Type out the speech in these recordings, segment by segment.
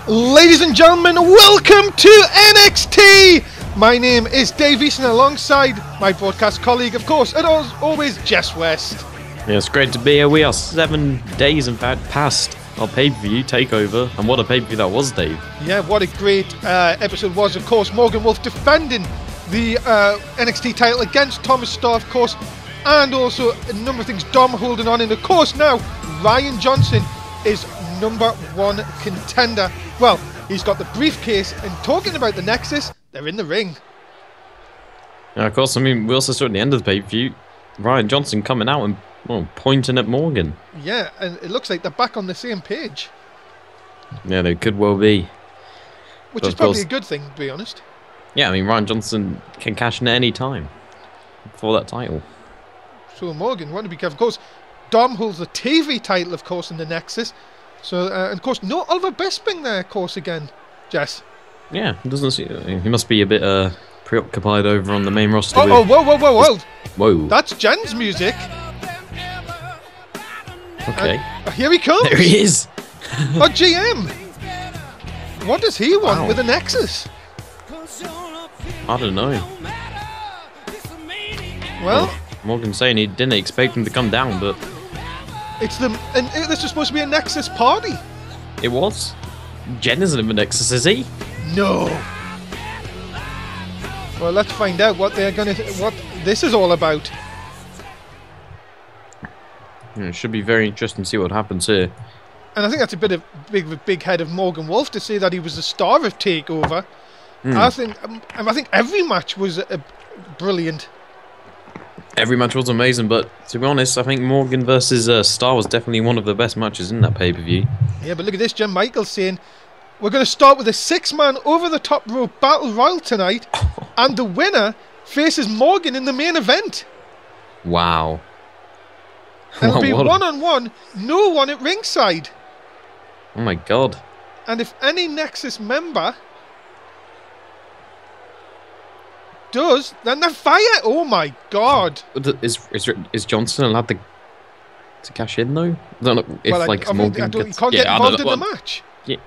Ladies and gentlemen, welcome to NXT! My name is Dave Easton, alongside my broadcast colleague, of course, and as always, Jess West. Yeah, it's great to be here. We are 7 days, in fact, past our pay-per-view, Takeover, and what a pay-per-view that was, Dave. Yeah, what a great episode was, of course. Morgan Wolf defending the NXT title against Thomas Starr, of course, and also a number of things. Dom holding on, and of course now, Ryan Johnson is #1 contender. Well, he's got the briefcase, and talking about the Nexus, they're in the ring. Yeah, of course, I mean, we also saw at the end of the pay-per-view, Ryan Johnson coming out and pointing at Morgan. Yeah, and it looks like they're back on the same page. Yeah, they could well be. Which is probably a good thing, to be honest. Yeah, I mean, Ryan Johnson can cash in at any time for that title. So Morgan, want to be careful. Of course, Dom holds the TV title, of course, in the Nexus. So, and of course, no Oliver Bisping there, of course, again, Jess. Yeah, doesn't see, he must be a bit preoccupied over on the main roster. Whoa. That's Jen's music. Okay. Here he comes. There he is. Our GM. What does he want with the Nexus? I don't know. Well, Morgan's saying he didn't expect him to come down, but it's the and this was supposed to be a Nexus party. It was. Jen isn't in the Nexus, is he? No. Well, let's find out what this is all about. Yeah, it should be very interesting to see what happens here. And I think that's a bit of big head of Morgan Wolf to say that he was the star of Takeover. I think every match was brilliant. Every match was amazing, but to be honest, I think Morgan versus Starr was definitely one of the best matches in that pay-per-view. Yeah, but look at this, Jim Michaels saying, we're going to start with a 6-man over-the-top rope battle royal tonight, and the winner faces Morgan in the main event. Wow. And it'll be one-on-one, no one at ringside. Oh my god. And if any Nexus member does, then they're fired. Oh my god. Is Johnson allowed to cash in though? I don't know if Morgan you can't get involved in the match. Yeah.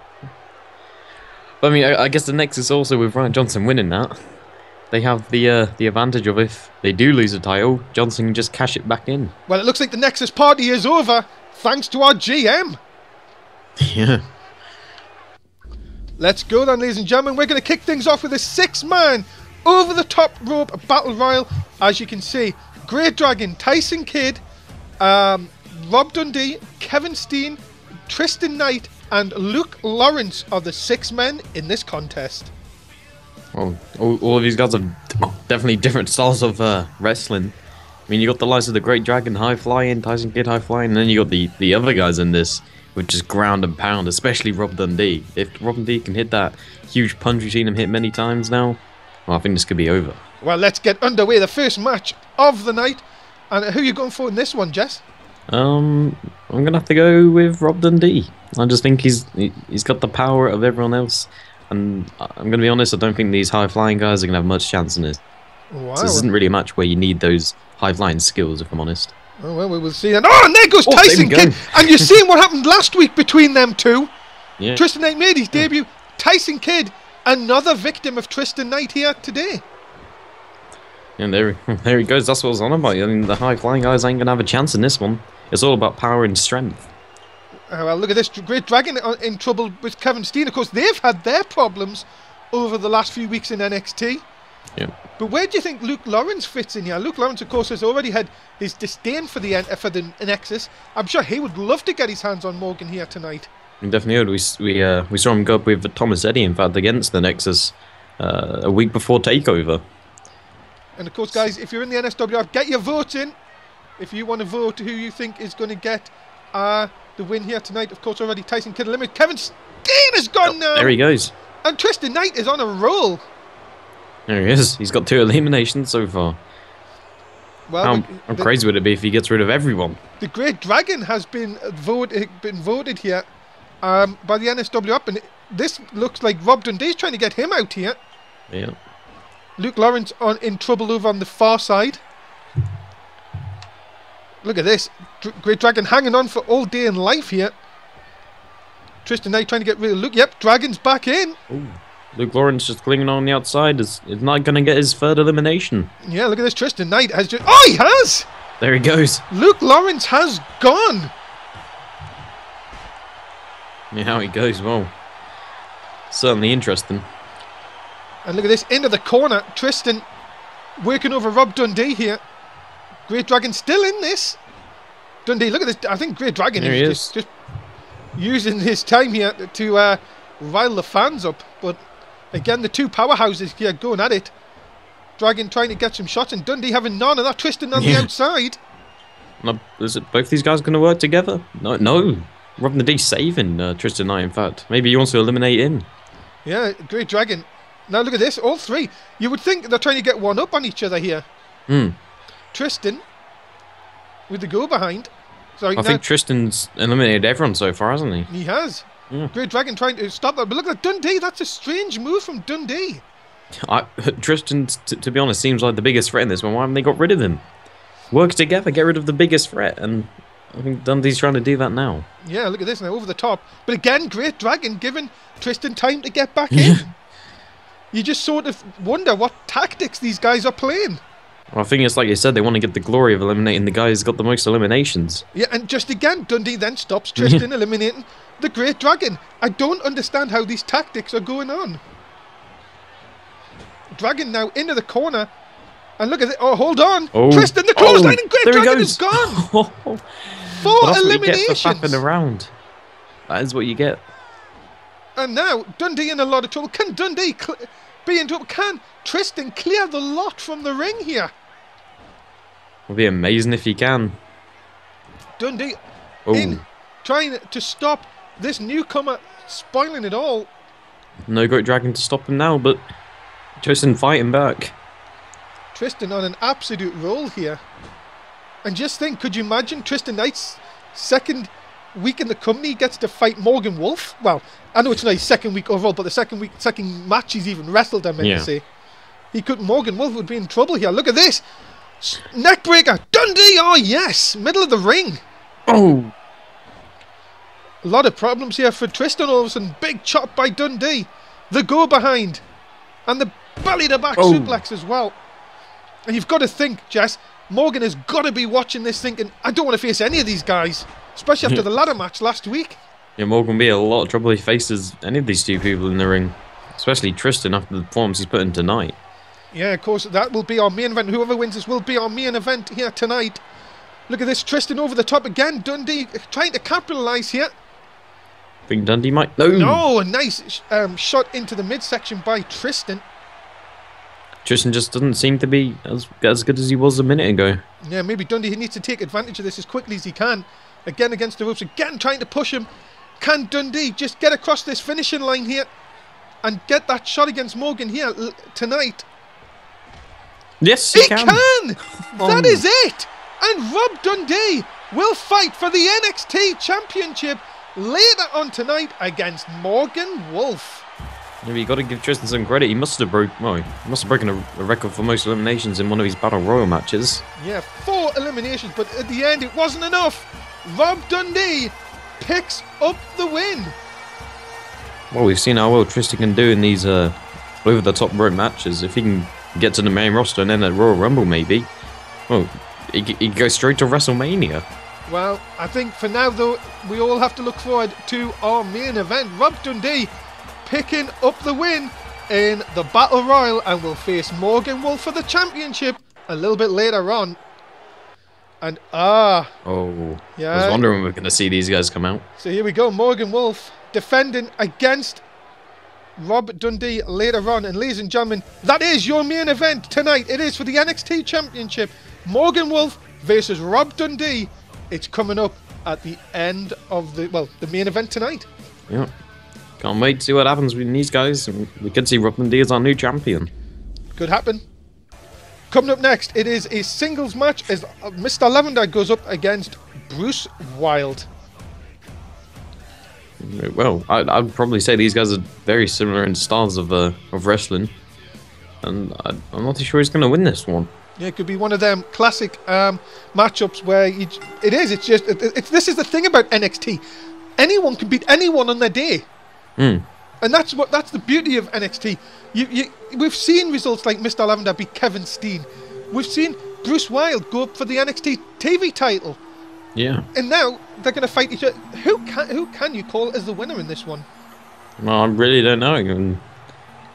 But I mean, I guess the Nexus also with Ryan Johnson winning that, they have the advantage of if they do lose a title, Johnson can just cash it back in. Well, it looks like the Nexus party is over, thanks to our GM. Yeah. Let's go then, ladies and gentlemen. We're going to kick things off with a 6-man over-the-top rope battle royal. As you can see, Great Dragon, Tyson Kidd, Rob Dundee, Kevin Steen, Tristan Knight, and Luke Lawrence are the 6 men in this contest. Well, all of these guys have definitely different styles of wrestling. I mean, you got the likes of the Great Dragon high flying, Tyson Kidd high flying, and then you got the other guys in this, which is ground and pound, especially Rob Dundee. If Rob Dundee can hit that huge punch we've seen him hit many times now, well, I think this could be over. Well, let's get underway. The first match of the night. And who are you going for in this one, Jess? I'm gonna have to go with Rob Dundee. I just think he's got the power of everyone else, and I'm gonna be honest, I don't think these high flying guys are gonna have much chance in this. Wow. So this isn't really a match where you need those high flying skills, if I'm honest. Oh, well, we will see. And there goes Tyson Kidd. And you're seeing what happened last week between them two. Yeah. Tristan Knight made his debut. Tyson Kidd, another victim of Tristan Knight here today. And there he goes. That's what I was on about. I mean, the high flying guys ain't gonna have a chance in this one. It's all about power and strength. Well, look at this. Great Dragon in trouble with Kevin Steen. Of course, they've had their problems over the last few weeks in NXT. Yeah. But where do you think Luke Lawrence fits in here? Luke Lawrence, of course, has already had his disdain for the Nexus. I'm sure he would love to get his hands on Morgan here tonight. Definitely would. We saw him go up with Thomas Eddy, in fact, against the Nexus a week before Takeover. And of course, guys, if you're in the NSW, get your votes in. If you want to vote who you think is going to get the win here tonight. Of course, already Tyson Kidd eliminated. Kevin Steen has gone now. There he goes. And Tristan Knight is on a roll. There he is. He's got 2 eliminations so far. Well, how crazy would it be if he gets rid of everyone? The Great Dragon has been voted here by the NSW up, and this looks like Rob Dundee's trying to get him out here. Yeah. Luke Lawrence in trouble over on the far side. Look at this. Great Dragon hanging on for all day in life here. Tristan Knight trying to get rid of Luke. Yep, Dragon's back in. Ooh. Luke Lawrence just clinging on the outside. Is not going to get his third elimination. Yeah, look at this. Tristan Knight has just... Oh, he has! There he goes. Luke Lawrence has gone. Yeah, how he goes. Well, certainly interesting. And look at this. Into the corner. Tristan working over Rob Dundee here. Great Dragon still in this. Dundee, look at this. I think Great Dragon is just using his time here to rile the fans up. But again, the two powerhouses here going at it. Dragon trying to get some shots and Dundee having none, and that Tristan on the outside. No, is it both these guys going to work together? No. Rob Dundee saving Tristan Knight, in fact. Maybe he wants to eliminate him. Yeah, Great Dragon. Now look at this, all three. You would think they're trying to get one up on each other here. Tristan with the go behind. I think Tristan's eliminated everyone so far, hasn't he? He has. Great Dragon trying to stop that. But look at Dundee. That's a strange move from Dundee. Tristan, to be honest, seems like the biggest threat in this one. Why haven't they got rid of him? Work together, get rid of the biggest threat. And I think Dundee's trying to do that now. Yeah, look at this now, over the top. But again, Great Dragon giving Tristan time to get back in. You just sort of wonder what tactics these guys are playing. Well, I think it's like you said, they want to get the glory of eliminating the guy who's got the most eliminations. Yeah, and just again, Dundee then stops Tristan eliminating the Great Dragon. I don't understand how these tactics are going on. Dragon now into the corner. And look at it. Oh, hold on. Tristan, the clothesline, and Great Dragon is gone. 4 eliminations. That's what you get for faffing around. That is what you get. And now, Dundee in a lot of trouble. Can Dundee be in trouble? Can Tristan clear the lot from the ring here? It would be amazing if he can. Dundee in, trying to stop this newcomer, spoiling it all. No Great Dragon to stop him now, but Tristan fighting back. Tristan on an absolute roll here. And just think, could you imagine Tristan Knight's second week in the company gets to fight Morgan Wolf? Well, I know it's not his second week overall, but the second match he's even wrestled, I meant to say. Morgan Wolf would be in trouble here. Look at this. Neckbreaker. Dundee, oh yes. Middle of the ring. Oh. A lot of problems here for Tristan all of a sudden. Big chop by Dundee. The go behind. And the belly to back suplex as well. And you've got to think, Jess, Morgan has got to be watching this thinking, I don't want to face any of these guys. Especially after the ladder match last week. Yeah, Morgan will be a lot of trouble if he faces any of these two people in the ring. Especially Tristan after the performance he's put in tonight. Yeah, of course, that will be our main event. Whoever wins this will be our main event here tonight. Look at this, Tristan over the top again. Dundee trying to capitalise here. I think Dundee might... No! No, a nice shot into the midsection by Tristan. Tristan just doesn't seem to be as good as he was a minute ago. Yeah, maybe Dundee needs to take advantage of this as quickly as he can. Again against the ropes, again trying to push him. Can Dundee just get across this finishing line here and get that shot against Morgan here tonight? Yes, he can! That is it! And Rob Dundee will fight for the NXT Championship later on tonight against Morgan Wolf. Yeah, you got to give Tristan some credit. He must have broken a record for most eliminations in one of his Battle Royal matches. Yeah, 4 eliminations, but at the end it wasn't enough. Rob Dundee picks up the win. Well, we've seen how well Tristan can do in these over-the-top rope matches. If he can get to the main roster and then at Royal Rumble, maybe. Well, he goes straight to WrestleMania. Well, I think for now, though, we all have to look forward to our main event. Rob Dundee picking up the win in the Battle Royal and will face Morgan Wolf for the championship a little bit later on. And yeah, I was wondering when we're going to see these guys come out. So here we go, Morgan Wolf defending against Rob Dundee later on. And ladies and gentlemen, that is your main event tonight. It is for the NXT Championship. Morgan Wolf versus Rob Dundee. It's coming up at the end of the main event tonight. Yeah. Can't wait to see what happens with these guys. We could see Rob Dundee as our new champion. Could happen. Coming up next, it is a singles match as Mr. Lavender goes up against Bruce Wilde. Well, I'd probably say these guys are very similar in styles of wrestling. And I'm not too sure who's going to win this one. Yeah, it could be one of them classic matchups where this is the thing about NXT. anyone can beat anyone on their day. Mm. And that's the beauty of NXT. We've seen results like Mr. Lavender beat Kevin Steen. We've seen Bruce Wilde go up for the NXT TV title. Yeah. And now they're going to fight each other. Who can you call as the winner in this one? Well, I really don't know. And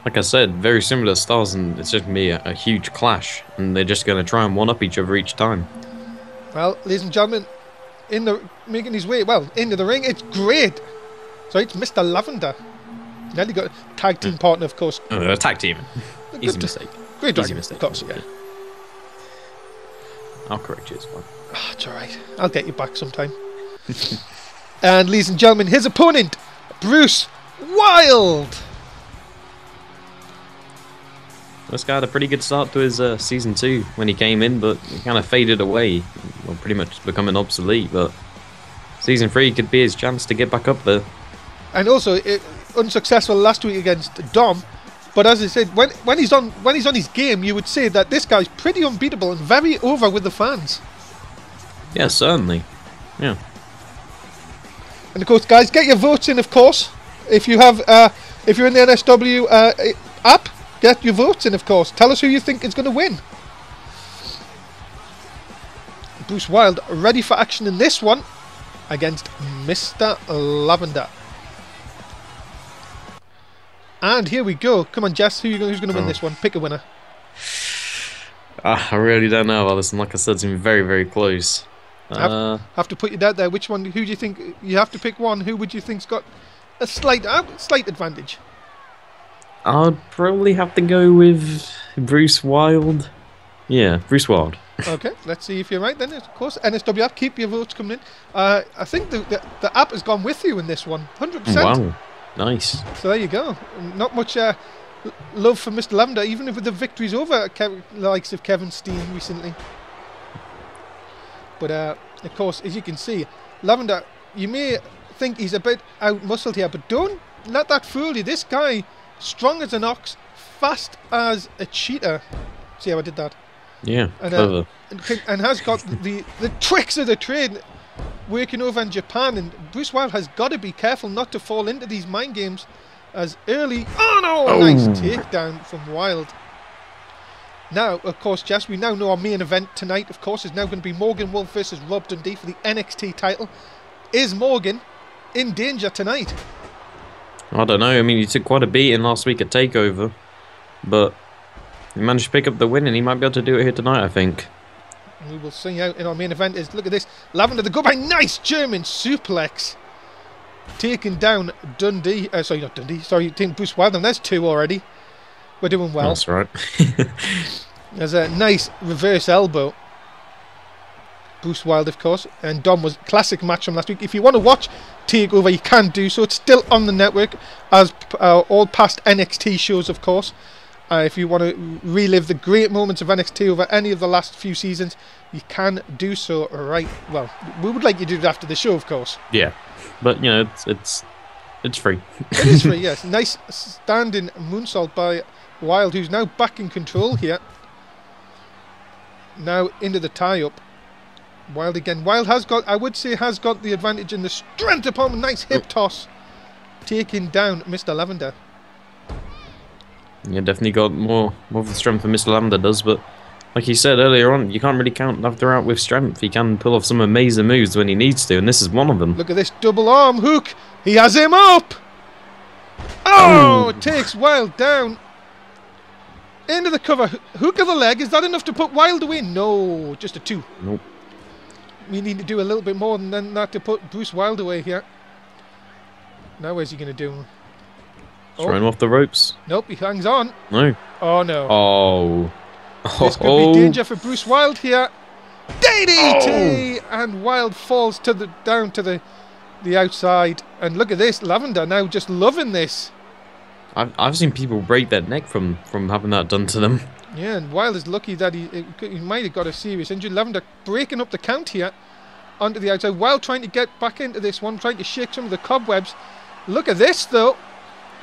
like I said, very similar styles, and it's just going to be a huge clash. And they're just going to try and one-up each other each time. Well, ladies and gentlemen, making his way into the ring, it's great. So it's Mr. Lavender. Now they got a tag team partner, of course. Tag team. Easy mistake. Great Easy mistake. Of course, yeah. I'll correct you, it's fine. Oh, it's alright. I'll get you back sometime. And ladies and gentlemen, his opponent, Bruce Wilde. This guy had a pretty good start to his season 2 when he came in, but he kind of faded away. Well, pretty much becoming obsolete, but season 3 could be his chance to get back up there. And also, unsuccessful last week against Dom. But as I said, when he's on his game, you would say that this guy's pretty unbeatable and very over with the fans. Yeah, certainly. Yeah. And of course, guys, get your votes in. Of course, if you have, if you're in the NSW app, get your votes in. Of course, tell us who you think is going to win. Bruce Wilde ready for action in this one against Mr. Lavender. And here we go. Come on, Jess. Who's going to win this one? Pick a winner. I really don't know about this one. Like I said, it's been very, very close. Have to put you down there. Which one? Who do you think? You have to pick one. Who would you think's got a slight advantage? I'd probably have to go with Bruce Wilde. Yeah, Bruce Wilde. Okay, let's see if you're right then. Of course, NSW app. Keep your votes coming in. I think the app has gone with you in this one. 100%. Wow. Nice. So there you go. Not much love for Mr. Lavender, even with the victories over the likes of Kevin Steen recently. But of course, as you can see, Lavender, you may think he's a bit out-muscled here, but don't let that fool you. This guy, strong as an ox, fast as a cheetah. See how I did that? Yeah, clever. And has got the tricks of the trade working over in Japan, and Bruce Wilde has got to be careful not to fall into these mind games as early. Oh no! Nice takedown from Wilde. Now, of course, Jess, we now know our main event tonight, of course, is now going to be Morgan Wolf versus Rob Dundee for the NXT title. Is Morgan in danger tonight? I don't know. I mean, he took quite a beating last week at Takeover, but he managed to pick up the win, and he might be able to do it here tonight, I think. We will see out in our main event is, look at this, Lavender the goodbye, nice German suplex, taking down Dundee, sorry not Dundee, sorry, taking Bruce Wilde, and there's 2 already. We're doing well. That's right. There's a nice reverse elbow. Bruce Wilde, of course, and Dom was classic match from last week. If you want to watch Takeover, you can do so. It's still on the network, as all past NXT shows, of course. If you want to relive the great moments of NXT over any of the last few seasons, you can do so right. Well, we would like you to do it after the show, of course. Yeah, but you know, it's free. It is free, yes. Nice standing moonsault by Wilde, who's now back in control here. Now into the tie-up. Wilde again. Wilde has got, I would say, has got the advantage in the strength upon a nice hip toss, taking down Mr. Lavender. Yeah, definitely got more of the strength than Mr. Lavender does, but like you said earlier on, you can't really count Lavender out with strength. He can pull off some amazing moves when he needs to, and this is one of them. Look at this double arm hook. He has him up. Oh, takes Wilde down. Into the cover. Hook of the leg. Is that enough to put Wilde away? No, just a 2. Nope. We need to do a little bit more than that to put Bruce Wilde away here. Now where's he going to do? Throw him off the ropes. Nope, he hangs on. No. Oh no. Oh. This could be danger for Bruce Wilde here. DDT! Oh. And Wilde falls down to the outside. And look at this, Lavender now just loving this. I've seen people break their neck from having that done to them. Yeah, and Wilde is lucky that he might have got a serious injury. Lavender breaking up the count here onto the outside. Wilde trying to get back into this one, trying to shake some of the cobwebs. Look at this though.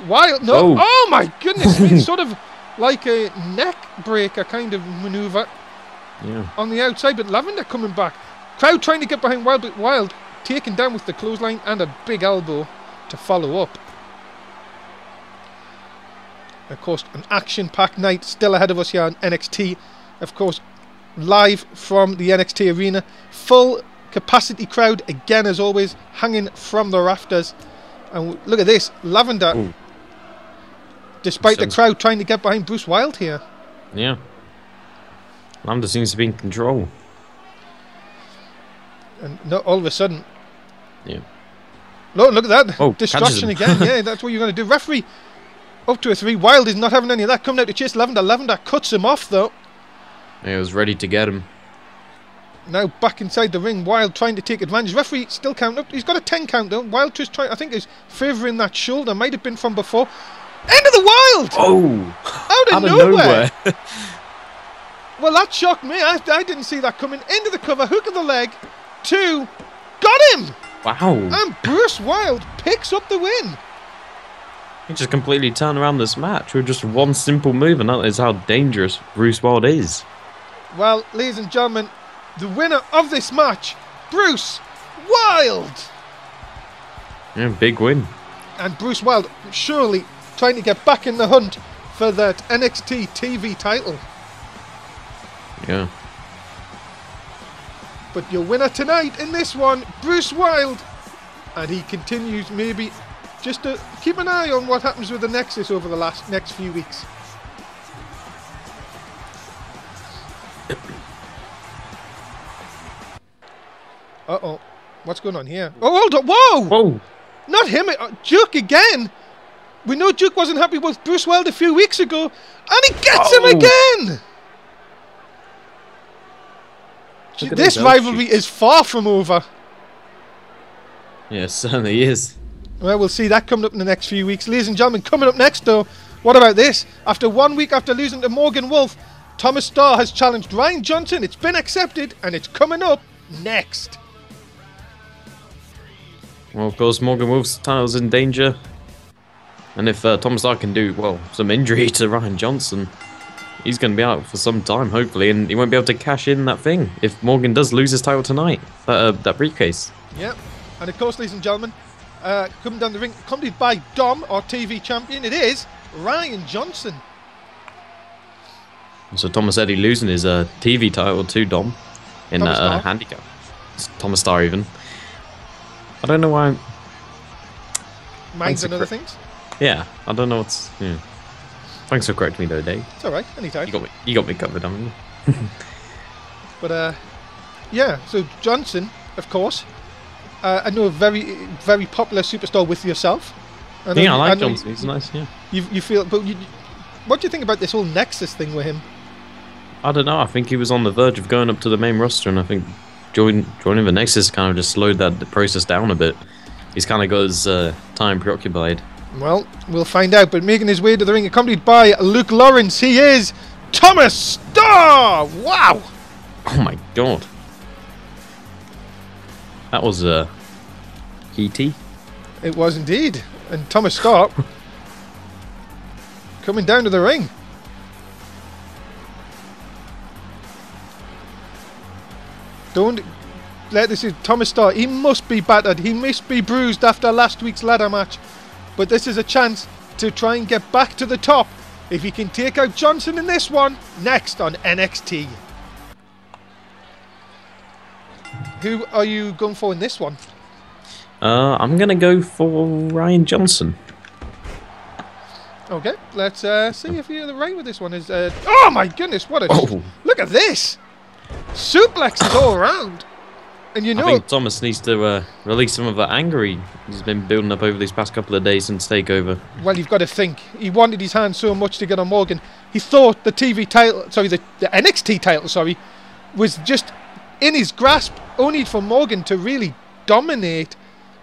Wilde, no, oh my goodness, it's sort of like a neck breaker kind of maneuver on the outside, but Lavender coming back. Crowd trying to get behind Wilde, but Wilde taken down with the clothesline and a big elbow to follow up. Of course, an action-packed night still ahead of us here on NXT. Of course, live from the NXT arena. Full capacity crowd, again as always, hanging from the rafters. And look at this, Lavender, Ooh. despite the crowd trying to get behind Bruce Wilde here. Yeah. Lavender seems to be in control. And no, all of a sudden... Yeah. Look at that, oh, destruction again. Yeah, that's what you're going to do. Referee up to a 3. Wilde is not having any of that. Coming out to chase Lavender. Lavender cuts him off though. Yeah, he was ready to get him. Now back inside the ring, Wilde trying to take advantage. Referee still counting up. He's got a 10 count though. Wilde just trying, I think he's favouring that shoulder. Might have been from before. End of the Wilde! Oh! Out of nowhere! Well, that shocked me. I didn't see that coming. Into the cover, hook of the leg. 2. Got him! Wow. And Bruce Wilde picks up the win. He just completely turned around this match with just one simple move, and that is how dangerous Bruce Wilde is. Well, ladies and gentlemen, the winner of this match, Bruce Wilde. Yeah, big win. And Bruce Wilde surely trying to get back in the hunt for that NXT TV title. Yeah. But your winner tonight in this one, Bruce Wilde. And he continues maybe just to keep an eye on what happens with the Nexus over the next few weeks. Uh-oh. What's going on here? Oh, hold on. Whoa! Whoa! Not him. Duke again. We know Duke wasn't happy with Bruce Wilde a few weeks ago. And he gets him again! This rivalry is far from over. Yeah, it certainly is. Well, we'll see that coming up in the next few weeks. Ladies and gentlemen, coming up next though, what about this? After 1 week after losing to Morgan Wolf, Thomas Starr has challenged Ryan Johnson. It's been accepted and it's coming up next. Well, of course, Morgan Wolf's title's in danger. And if Thomas Starr can do, well, some injury to Ryan Johnson, he's going to be out for some time, hopefully, and he won't be able to cash in that thing if Morgan does lose his title tonight, that briefcase. Yep. And of course, ladies and gentlemen, coming down the ring, accompanied by Dom, our TV champion, it is Ryan Johnson. So Thomas Eddy losing his TV title to Dom in that handicap. It's Thomas Starr even. I don't know why. Minds and other things? Yeah, I don't know what's... Yeah. Thanks for correcting me though, Dave. It's alright, anytime. You got me covered, haven't you? But yeah, so Johnson, of course, I know a very, very popular superstar with yourself. Yeah, I like Johnson. He's nice. Yeah. You feel, but what do you think about this whole Nexus thing with him? I don't know. I think he was on the verge of going up to the main roster, and I think joining the Nexus kind of just slowed the process down a bit. He's kind of got his time preoccupied. Well, we'll find out. But making his way to the ring, accompanied by Luke Lawrence, he is Thomas Starr. Wow! Oh my god. That was heaty. It was indeed. And Thomas Starr coming down to the ring. Don't let this is Thomas Starr. He must be battered. He must be bruised after last week's ladder match. But this is a chance to try and get back to the top. If he can take out Johnson in this one, next on NXT. Who are you going for in this one? I'm going to go for Ryan Johnson. Okay, let's see if you're right with this one. Oh my goodness, what a... Look at this! Suplexes all around. And you know... I think Thomas needs to release some of that anger he's been building up over these past couple of days since Takeover. Well, you've got to think. He wanted his hand so much to get on Morgan. He thought the TV title... Sorry, the NXT title, sorry, was just in his grasp, only for Morgan to really dominate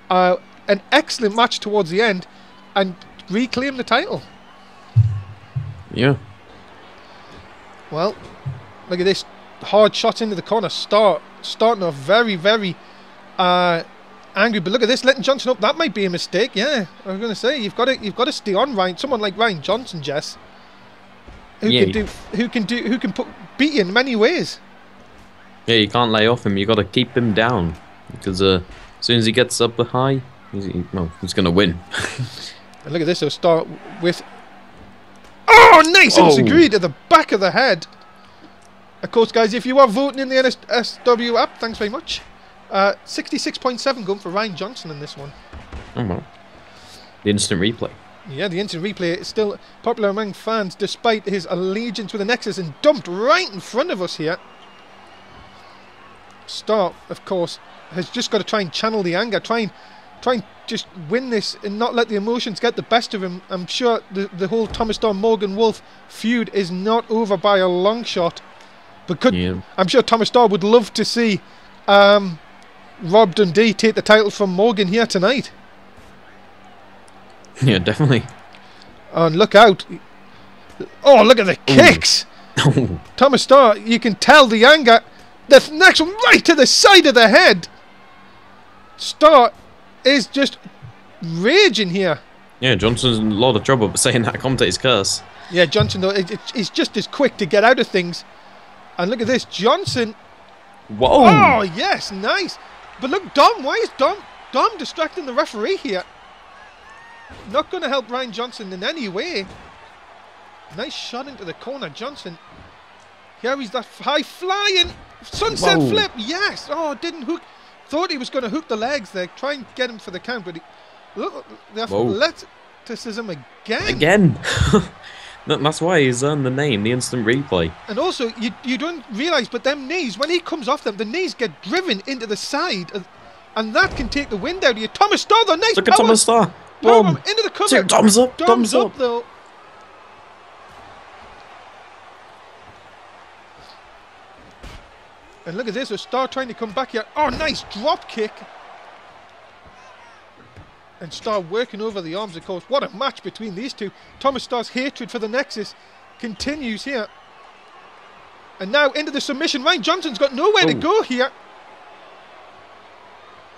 an excellent match towards the end and reclaim the title. Yeah. Well, look at this. Hard shots into the corner. Starting off very, very angry. But look at this, letting Johnson up. That might be a mistake. Yeah, I was going to say you've got to stay on Ryan. Someone like Ryan Johnson, Jess, who can beat you in many ways. Yeah, you can't lay off him. You got to keep him down because As soon as he gets up high, he's gonna win. And look at this. He'll start with. Oh, nice enziguri to the back of the head. Of course, guys, if you are voting in the NSW app, thanks very much. 66.7 going for Ryan Johnson in this one. Oh well. The instant replay. Yeah, the instant replay is still popular among fans despite his allegiance with the Nexus, and dumped right in front of us here. Star, of course, has just got to try and channel the anger, try and just win this and not let the emotions get the best of him. I'm sure the whole Thomas Starr Morgan Wolf feud is not over by a long shot. But I'm sure Thomas Starr would love to see Rob Dundee take the title from Morgan here tonight. Yeah, definitely. And look out. Oh, look at the kicks. Thomas Starr, you can tell the anger. The next one right to the side of the head. Starr is just raging here. Yeah, Johnson's in a lot of trouble but saying that commentator's curse. Yeah, Johnson, though, he's just as quick to get out of things. And look at this, Johnson. Whoa. Oh, yes, nice. But look, Dom, why is Dom distracting the referee here? Not going to help Ryan Johnson in any way. Nice shot into the corner, Johnson. Here he's that high flying sunset flip. Yes. Oh, didn't hook. Thought he was going to hook the legs there. Try and get him for the count. But look, the athleticism again. Again. That's why he's earned the name, the instant replay. And also, you don't realise, but them knees, when he comes off them, the knees get driven into the side. And that can take the wind out of you. Thomas Starr, though, nice Look at Thomas Starr. Boom. Into the cover. Thumbs up. Thumbs up, though. And look at this, a Starr trying to come back here. Oh, nice drop kick. And Starr working over the arms, of course. What a match between these two. Thomas Starr's hatred for the Nexus continues here. And now into the submission. Ryan Johnson's got nowhere to go here.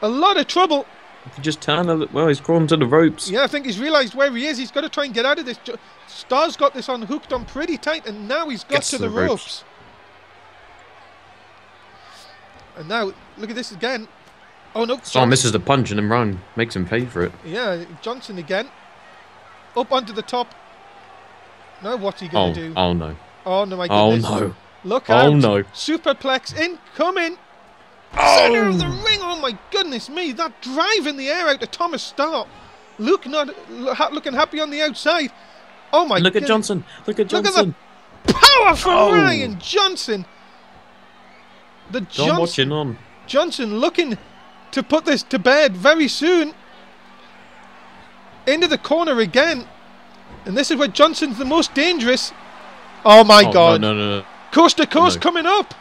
A lot of trouble. If you just turn a little, well, he's crawling to the ropes. Yeah, I think he's realised where he is. He's got to try and get out of this. Starr's got this hooked on pretty tight, and now he's got to the ropes. And now, look at this again. Oh no. Starr misses the punch and then Ryan makes him pay for it. Yeah, Johnson again. Up onto the top. Now what's he going to do? Oh no. Oh no, my goodness. Oh no. Look out. Oh no. Superplex incoming. Center of the ring. Oh my goodness me. That drive in the air out to Thomas Starr. Luke looking happy on the outside. Oh my goodness. Look at Johnson. Look at Johnson. Look at the power from Ryan Johnson. Watching on. Johnson looking to put this to bed very soon. Into the corner again. And this is where Johnson's the most dangerous. Oh my God. No. Coast to coast coming up.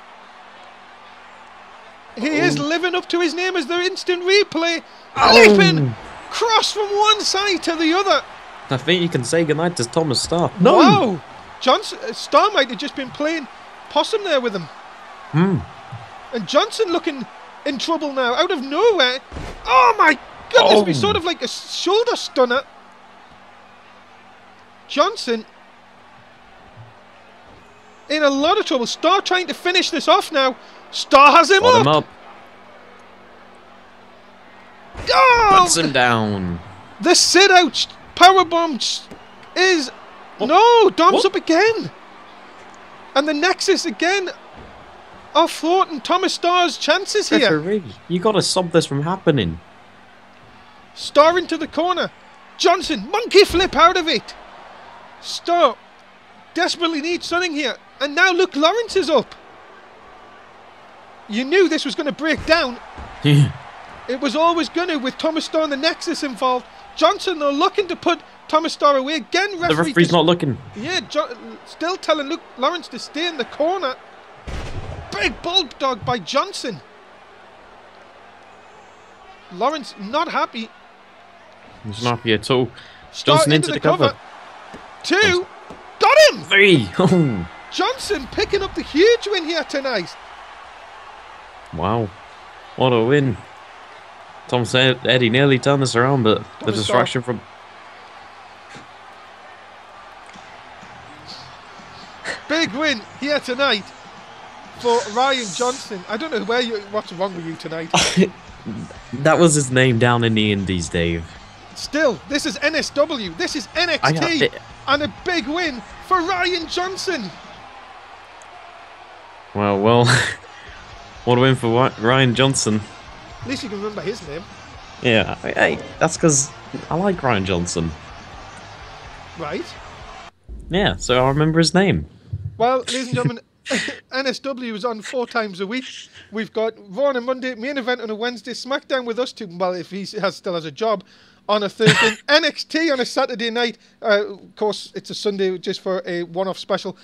He is living up to his name as the instant replay. Leaping cross from one side to the other. I think you can say goodnight to Thomas Starr. No. Wow. Starr might have just been playing possum there with him. And Johnson looking in trouble now, out of nowhere. Oh my goodness me, sort of like a shoulder stunner. Johnson in a lot of trouble. Starr trying to finish this off now. Starr has him up. Oh! Puts him down. The sit-out powerbomb is... No, Dom's up again. And the Nexus again are thwarting Thomas Starr's chances here. Referee, you got to stop this from happening. Starr into the corner. Johnson, monkey flip out of it. Starr desperately needs something here. And now Luke Lawrence is up. You knew this was going to break down. Yeah. It was always going to, with Thomas Starr and the Nexus involved. Johnson, though, looking to put Thomas Starr away. Again, the referee's not looking. Yeah, still telling Luke Lawrence to stay in the corner. Big bulldog by Johnson. Lawrence not happy. He's not happy at all. Johnson into the cover. 2. Got him! 3. Johnson picking up the huge win here tonight. Wow. What a win. Tom said Eddie nearly turned this around, but the distraction from... Big win here tonight for Ryan Johnson. I don't know what's wrong with you tonight. That was his name down in the Indies, Dave. Still, this is NSW. This is NXT. And a big win for Ryan Johnson. Well, what a win for Ryan Johnson. At least you can remember his name. Yeah, hey, that's because I like Ryan Johnson. Right. Yeah, so I remember his name. Well, ladies and gentlemen, NSW is on 4 times a week. We've got Raw on a Monday, main event on a Wednesday, SmackDown with us too. Well, if he still has a job, on a Thursday, NXT on a Saturday night. Of course, it's a Sunday just for a one-off special.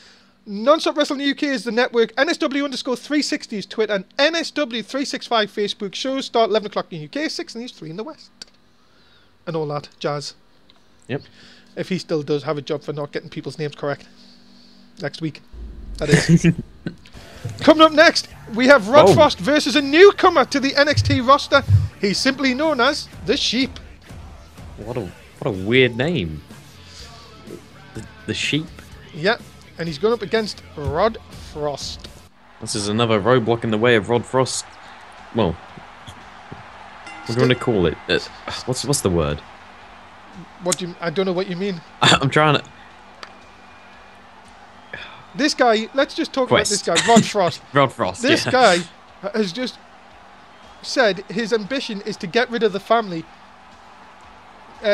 Non-Stop Wrestling UK is the network. NSW_360 is Twitter, and NSW365 Facebook. Shows start 11 o'clock in the UK, 6 in the East, 3 in the West, and all that jazz. Yep. If he still does have a job for not getting people's names correct next week, that is. Coming up next, we have Rod Frost versus a newcomer to the NXT roster. He's simply known as the Sheep. What a weird name. The Sheep. Yeah, and he's going up against Rod Frost. This is another roadblock in the way of Rod Frost. Well, what do you want to call it? What's the word? I don't know what you mean. I'm trying to. This guy, let's just talk about this guy, Rod Frost. Rod Frost. This guy has just said his ambition is to get rid of the family.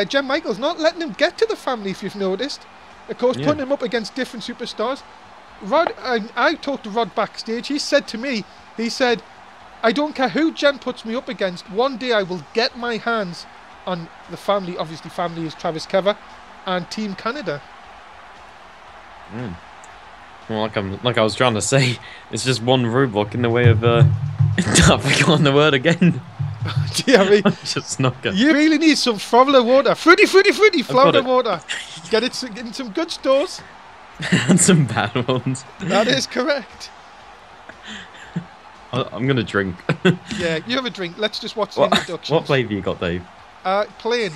Jen Michaels not letting him get to the family, if you've noticed. Of course, putting him up against different superstars. Rod, I talked to Rod backstage. He said to me, he said, I don't care who Jen puts me up against. One day I will get my hands on the family. Obviously, family is Travis Kever and Team Canada. Well, like I was trying to say, it's just one roadblock in the way of. I've forgotten the word again. Just you really need some Frovler water. Fruity, Florida water. Get it in some good stores. And some bad ones. That is correct. I'm going to drink. Yeah, you have a drink. Let's just watch the introductions. What flavour you got, Dave? Plain.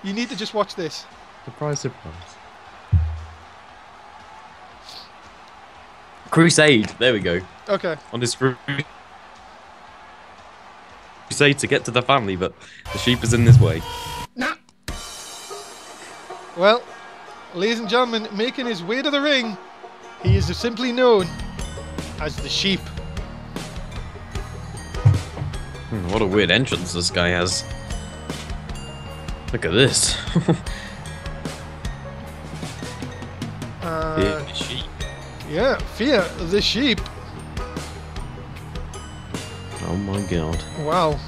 You need to just watch this. Surprise. Crusade. There we go. Okay. On this crusade to get to the family, but the sheep is in this way. Nah. Well, ladies and gentlemen, making his way to the ring, he is simply known as the Sheep. What a weird entrance this guy has. Look at this. The sheep. Yeah, Fear the Sheep. Oh my god. Wow.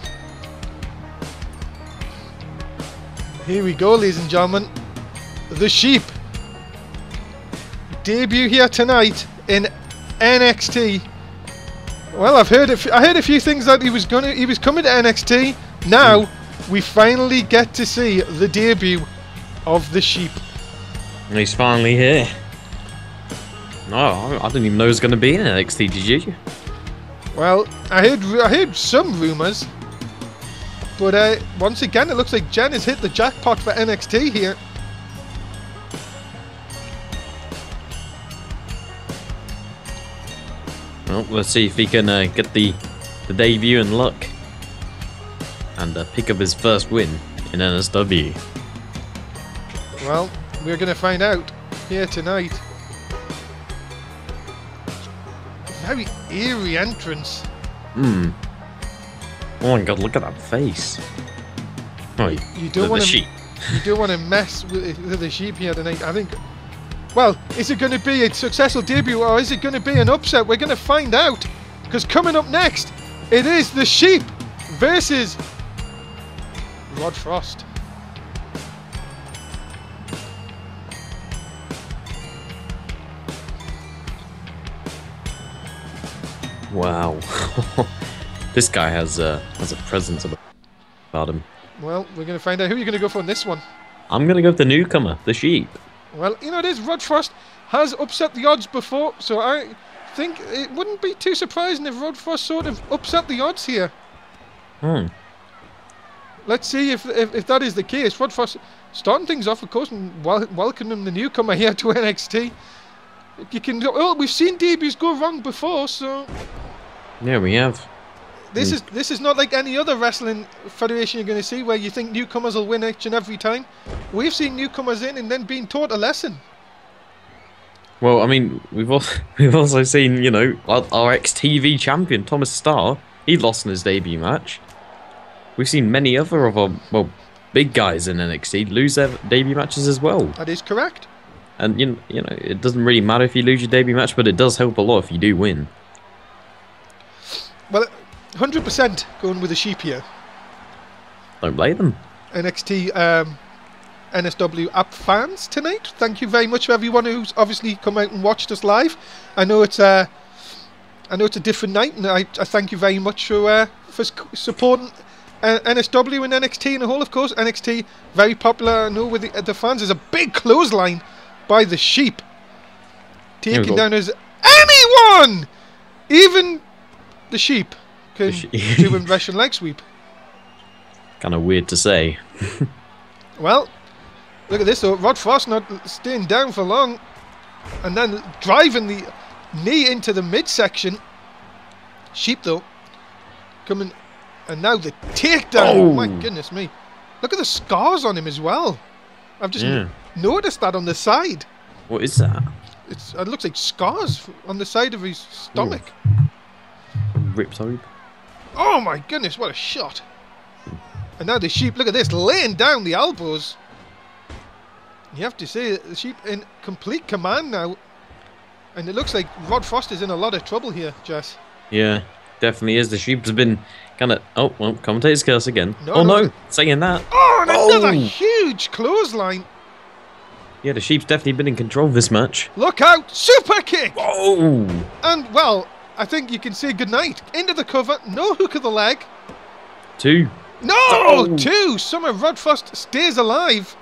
Here we go, ladies and gentlemen. The Sheep. Debut here tonight in NXT. Well, I heard a few things that he was coming to NXT. Now we finally get to see the debut of the Sheep. And he's finally here. No, I didn't even know he was going to be in NXT, did you? Well, I heard some rumours, but once again, it looks like Jen has hit the jackpot for NXT here. Well, let's see if he can get the debut and luck and pick up his first win in NSW. Well, we're going to find out here tonight. Very eerie entrance. Oh my god, look at that face. Oh, you don't want to. You don't want to mess with the Sheep here tonight. I think. Well, is it going to be a successful debut or is it going to be an upset? We're going to find out. Because coming up next, it is the Sheep versus Rod Frost. Wow. This guy has a presence about him. Well, we're going to find out who you're going to go for in this one. I'm going to go with the newcomer, the Sheep. Well, you know it is. Rod Frost has upset the odds before, so I think it wouldn't be too surprising if Rod Frost sort of upset the odds here. Let's see if that is the case. Rod Frost starting things off, of course, and welcoming the newcomer here to NXT. You can. Well, we've seen debuts go wrong before, so. Yeah, we have. This is not like any other wrestling federation you're going to see where you think newcomers will win each and every time. We've seen newcomers in and then being taught a lesson. Well, I mean, we've also seen, you know, our ex-TV champion Thomas Starr. He lost in his debut match. We've seen many other of our big guys in NXT lose their debut matches as well. That is correct. And you know, it doesn't really matter if you lose your debut match, but it does help a lot if you do win. Well, 100% going with the sheep here. Don't blame them. NXT NSW app fans tonight. Thank you very much for everyone who's obviously come out and watched us live. I know it's a different night, and I thank you very much for supporting NSW and NXT in a whole. Of course, NXT very popular. I know with the fans. There's a big clothesline by the sheep, taking down as anyone, even the sheep can do a Russian leg sweep. Kind of weird to say. Well, look at this though. Rod Frost not staying down for long, and then driving the knee into the midsection. Sheep though coming, and now the takedown. Oh my goodness me! Look at the scars on him as well. I've just noticed that on the side. What is that? It looks like scars on the side of his stomach. Ripped open. Oh my goodness! What a shot! And now the sheep. Look at this, laying down the elbows. You have to say the sheep in complete command now, and it looks like Rod Frost is in a lot of trouble here, Jess. Yeah, definitely is. The sheep's been kind of... Oh, well, commentator's curse again. No, saying that. Oh, and another huge clothesline. Yeah, the sheep's definitely been in control of this match. Look out! Super kick! Oh! And, well, I think you can say goodnight. Into the cover, no hook of the leg. 2. No! 2! Somehow Rod Frost stays alive.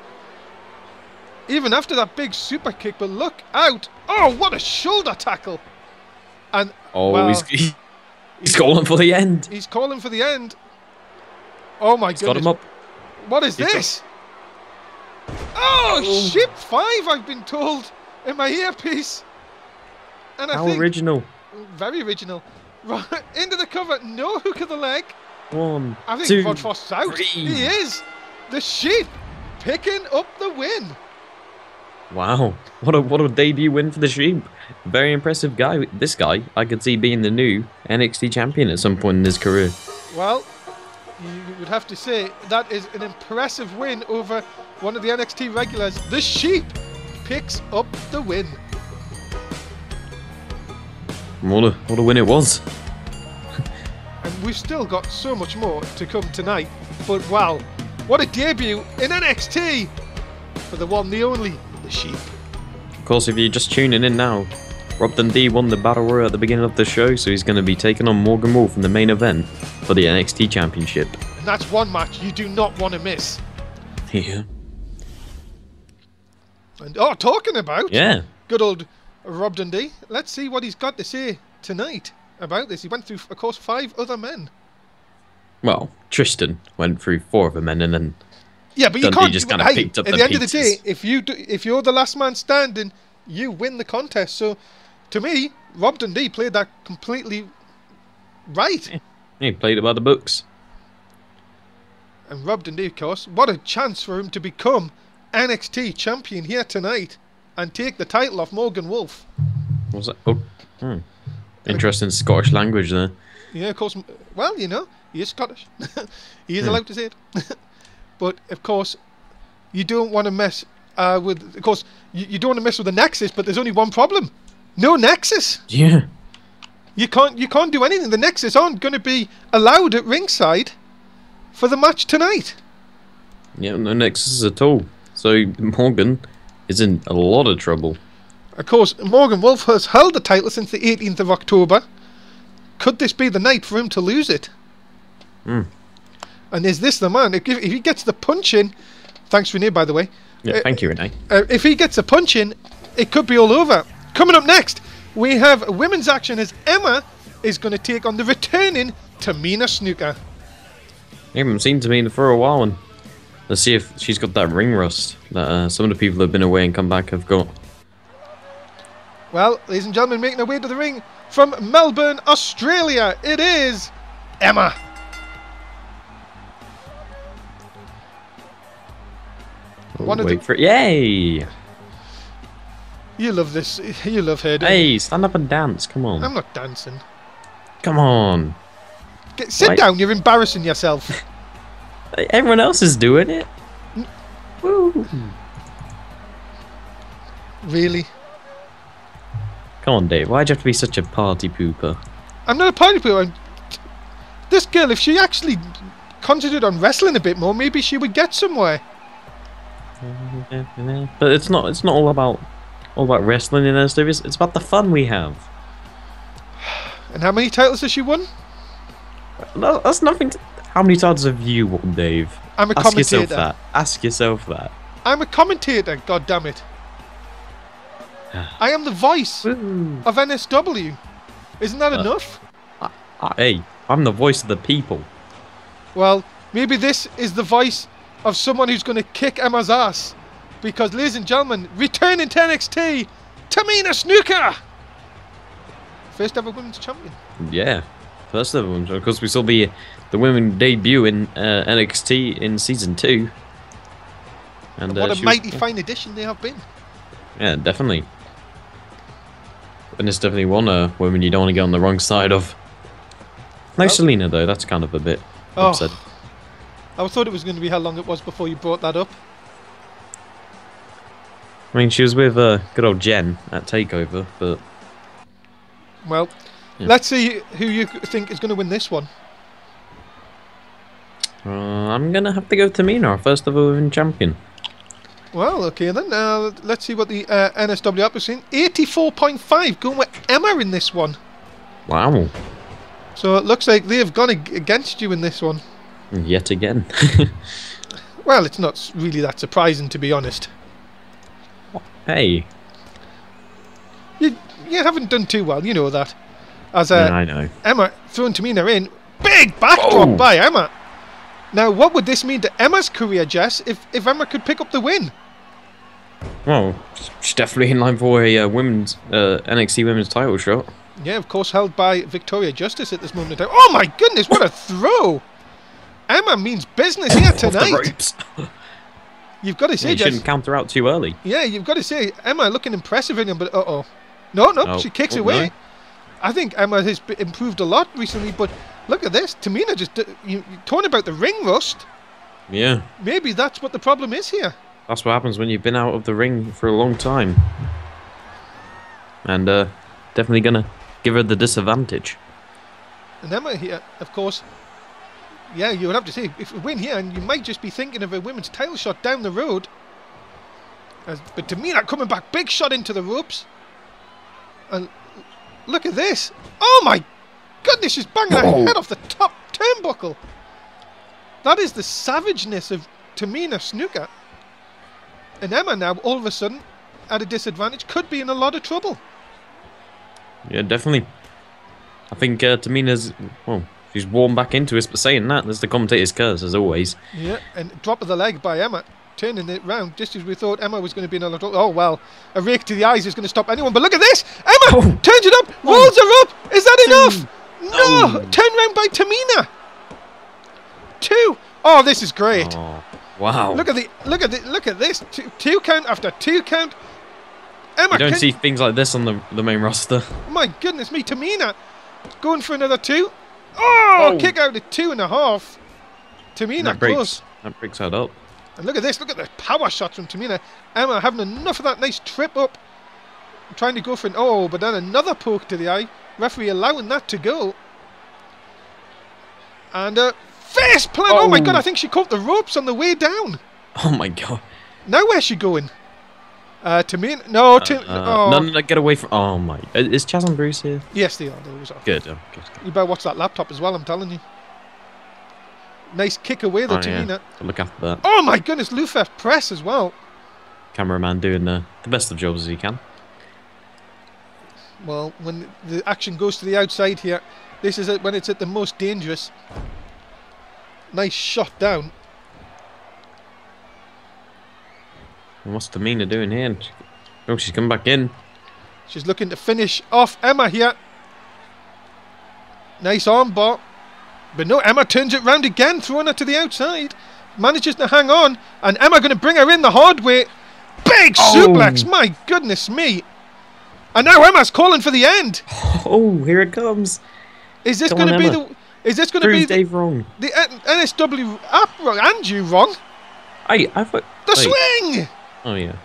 Even after that big super kick, but look out! Oh, what a shoulder tackle! And he's calling for the end. He's calling for the end. Oh my goodness! Got him up. What is this? Oh, Ship 5! I've been told in my earpiece. And I think original! Very original. Right into the cover, no hook of the leg. 1, I think 2, Rod Frost's out. 3. He is. The sheep picking up the win. Wow, what a debut win for the sheep. Very impressive guy. This guy, I could see being the new NXT champion at some point in his career. Well, you would have to say that is an impressive win over one of the NXT regulars. The sheep picks up the win. What a win it was. And we've still got so much more to come tonight. But wow, what a debut in NXT for the one, the only, the sheep. Of course, if you're just tuning in now, Rob Dundee won the Battle Royal at the beginning of the show, so he's going to be taking on Morgan Wolf in the main event for the NXT Championship. And that's one match you do not want to miss. Yeah. And talking about good old Rob Dundee, let's see what he's got to say tonight about this. He went through, of course, 5 other men. Well, Tristan went through 4 other men, and then but you Dundee can't just kind of picked up the pieces. At the end of the day, if you're the last man standing, you win the contest. So, to me, Rob Dundee played that completely right. Yeah, he played it by the books. And Rob Dundee, of course, what a chance for him to become NXT champion here tonight and take the title off Morgan Wolf. What's that? Interesting Scottish language there. Yeah, of course. Well, you know, he is Scottish. He is allowed to say it. But, of course, you don't want to mess with... Of course, you don't want to mess with the Nexus, but there's only one problem. No Nexus. Yeah. You can't do anything. The Nexus aren't going to be allowed at ringside for the match tonight. Yeah, no Nexus at all. So Morgan is in a lot of trouble. Of course, Morgan Wolf has held the title since the 18th of October. Could this be the night for him to lose it? And is this the man? If he gets the punch in... Thanks, Renee, by the way. Yeah, thank you, Renee. If he gets a punch in, it could be all over. Coming up next, we have women's action as Emma is going to take on the returning Tamina Snuka. I haven't seen Tamina for a while, and let's see if she's got that ring rust that some of the people who have been away and come back have got. Well, ladies and gentlemen, making her way to the ring from Melbourne, Australia, it is Emma. Wait for it. Yay! You love this. You love her, don't Hey, you? stand up and dance. Come on. I'm not dancing. Come on. Sit down. You're embarrassing yourself. Everyone else is doing it. Woo. Really? Come on, Dave. Why'd you have to be such a party pooper? I'm not a party pooper. This girl, if she actually concentrated on wrestling a bit more, maybe she would get somewhere. But it's not all about wrestling in NSW. It's about the fun we have. And how many titles has she won? No, that's nothing. How many titles have you won, Dave? I'm a Ask commentator. yourself that. Ask yourself that. I'm a commentator. God damn it! I am the voice of NSW. Isn't that enough? Hey, I'm the voice of the people. Well, maybe this is the voice of someone who's going to kick Emma's ass. Because, ladies and gentlemen, returning to NXT, Tamina Snuka! First ever women's champion. Yeah, first ever one. Of course, we saw the women debut in NXT in season 2. And what a mighty fine addition they have been. Yeah, definitely. And it's definitely one woman you don't want to get on the wrong side of. No, Selena though. That's kind of a bit upset. I thought it was going to be how long it was before you brought that up. I mean, she was with good old Jen at Takeover, but... Well, let's see who you think is going to win this one. I'm going to have to go with Tamina, our first ever women champion. Well, okay then. Let's see what the NSW app is saying. 84.5 going with Emma in this one. Wow. So it looks like they've gone against you in this one. Yet again. Well, it's not really that surprising, to be honest. Hey. You haven't done too well, you know that. As I know. Emma throwing Tamina in. Big backdrop by Emma. Now, what would this mean to Emma's career, Jess, if Emma could pick up the win? Well, she's definitely in line for a women's NXT women's title shot. Yeah, of course, held by Victoria Justice at this moment in time. Oh my goodness, what a throw! Emma means business here tonight. You've got to say, you Jess, shouldn't counter out too early. Yeah, you've got to say, Emma looking impressive in him, but No, she kicks away. No. I think Emma has improved a lot recently, but look at this. Tamina just... You're talking about the ring rust. Yeah. Maybe that's what the problem is here. That's what happens when you've been out of the ring for a long time. And definitely going to give her the disadvantage. And Emma here, of course... Yeah, you would have to say, if we win here, and you might just be thinking of a women's title shot down the road. But Tamina coming back, big shot into the ropes. And look at this. Oh my goodness, she's banging her head off the top turnbuckle. That is the savageness of Tamina Snuka. And Emma now, all of a sudden, at a disadvantage, could be in a lot of trouble. Yeah, definitely. I think Tamina's... Well, she's warmed back into it, but saying that, there's the commentator's curse, as always. Yeah, and drop of the leg by Emma. Turning it round just as we thought Emma was going to be in a lot of... Oh, well, a rake to the eyes is going to stop anyone. But look at this! Emma turns it up, rolls her up. Is that enough? No! Turn round by Tamina. 2. Oh, this is great. Oh, wow. Look at this. Two count after 2 count. Emma, you don't see things like this on the main roster. My goodness me, Tamina going for another 2. Oh, kick out at 2.5. Tamina close. That breaks that up. And look at this, look at the power shots from Tamina. Emma having enough of that nice trip up. Trying to go for an... but then another poke to the eye. Referee allowing that to go. And face plant. Oh my god, I think she caught the ropes on the way down. Oh my god. Now where's she going? Tamina... No, no, get away from... Oh my... Is Chaz and Bruce here? Yes, they are. Good. You better watch that laptop as well, I'm telling you. Nice kick away though, Tamina. Yeah. Look after that. Oh my goodness, Lufef press as well. Cameraman doing the best of jobs as he can. Well, when the action goes to the outside here, this is when it's at the most dangerous. Nice shot down. What's Tamina doing here? Oh, she's coming back in. She's looking to finish off Emma here. Nice armbar. But no, Emma turns it round again, throwing her to the outside. Manages to hang on, and Emma going to bring her in the hard way. Big suplex, my goodness me. And now Emma's calling for the end. Oh, here it comes. Is this going to be the... Is this going to be Dave wrong. The NSW app wrong? And you wrong. I thought... The swing! Oh, yeah.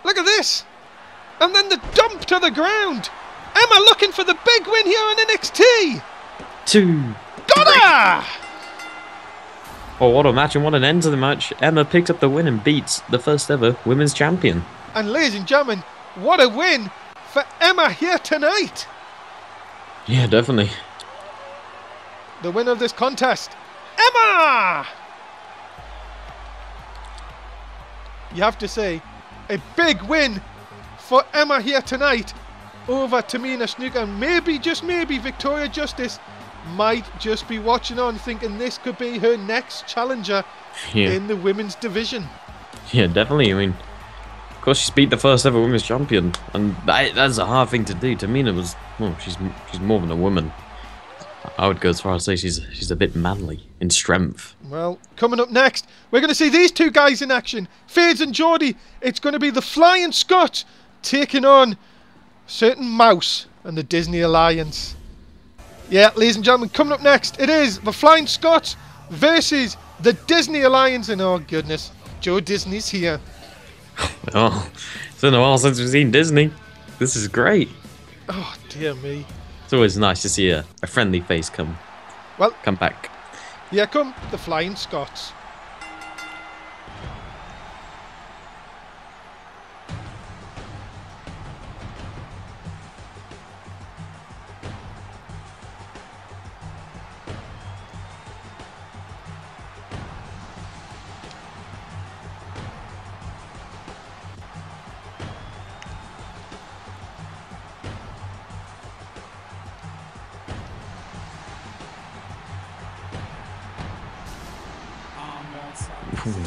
Look at this. And then the dump to the ground. Emma looking for the big win here on NXT. 2. Got her! Oh, what a match and what an end to the match. Emma picks up the win and beats the first ever women's champion. And ladies and gentlemen, what a win for Emma here tonight. Yeah, definitely. The winner of this contest, Emma! You have to say, a big win for Emma here tonight over Tamina Snuka. And maybe, just maybe, Victoria Justice might just be watching on thinking this could be her next challenger in the women's division. Yeah, definitely. I mean, of course, she's beat the first ever women's champion, and that's a hard thing to do. Tamina was, well, she's more than a woman. I would go as far as to say she's a bit manly in strength. Well, coming up next, we're going to see these two guys in action. Fades and Geordie. It's going to be the Flying Scots taking on certain Mouse and the Disney Alliance. Yeah, ladies and gentlemen, coming up next, it is the Flying Scots versus the Disney Alliance. And oh goodness, Joe Disney's here. Oh, it's been a while since we've seen Disney. This is great. Oh dear me. It's always nice to see a friendly face come back. Here come the Flying Scots.